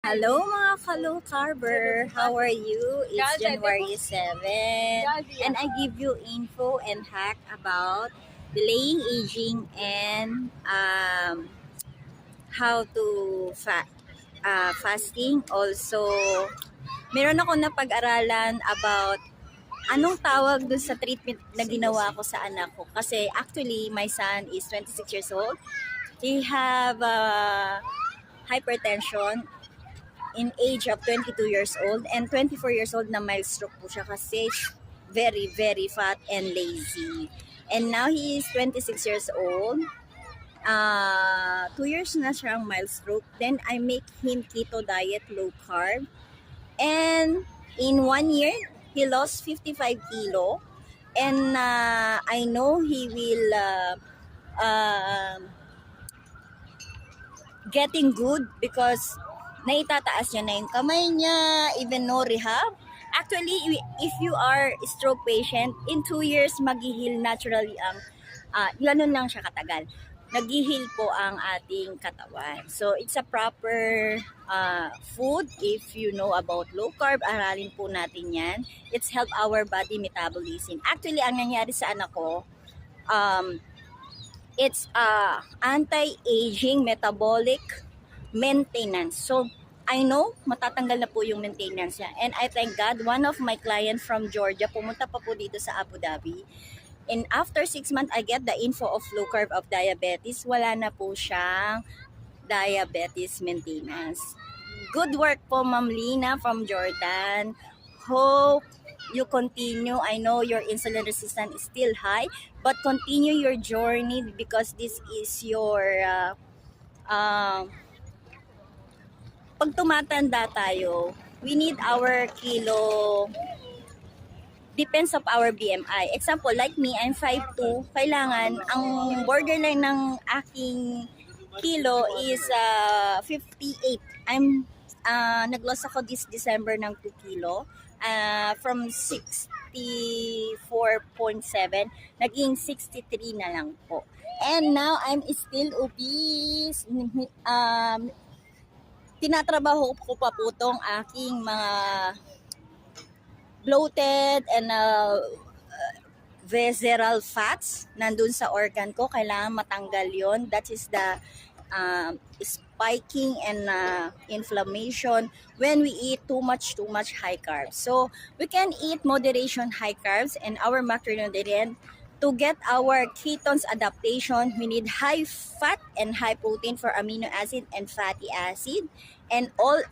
Hello mga ka-low carber, how are you? It's January 7 and I give you info and hack about delaying aging and how to fasting. Also, meron ako na pag-aralan about anong tawag dun sa treatment na ginawa ko sa anak ko. Kasi actually, my son is 26 years old. He have hypertension in age of 22 years old and 24 years old na mild stroke po siya kasi very, very fat and lazy. And now he is 26 years old. 2 years na siyang mild stroke. Then I make him keto diet, low carb. And in 1 year, he lost 55 kilo. And I know he will getting good because naitataas niya na yung kamay niya, even no rehab. Actually, if you are stroke patient, in 2 years, mag-heal naturally ang, ganun lang siya katagal. Nag-heal po ang ating katawan. So, it's a proper food. If you know about low carb, aralin po natin yan. It's help our body metabolism. Actually, ang nangyari sa anak ko, it's anti-aging metabolic maintenance. So, I know, matatanggal na po yung maintenance niya. And I thank God, one of my client from Georgia, pumunta pa po dito sa Abu Dhabi. And after 6 months, I get the info of low carb of diabetes. Wala na po siyang diabetes maintenance. Good work po, Ma'am Lina from Jordan. Hope you continue. I know your insulin resistance is still high, but continue your journey because this is your pag tumatanda tayo, we need our kilo, depends of our BMI. Example, like me, I'm 5'2", kailangan, ang borderline ng aking kilo is 58. Nag-loss ako this December ng 2 kilo, from 64.7, naging 63 na lang po. And now, I'm still obese. Tinatrabaho ko pa po itong aking mga bloated and visceral fats nandun sa organ ko. Kailangan matanggal yon. That is the spiking and inflammation when we eat too much high carbs. So we can eat moderation high carbs and our macronutrient. To get our ketones adaptation, we need high fat and high protein for amino acid and fatty acid, and all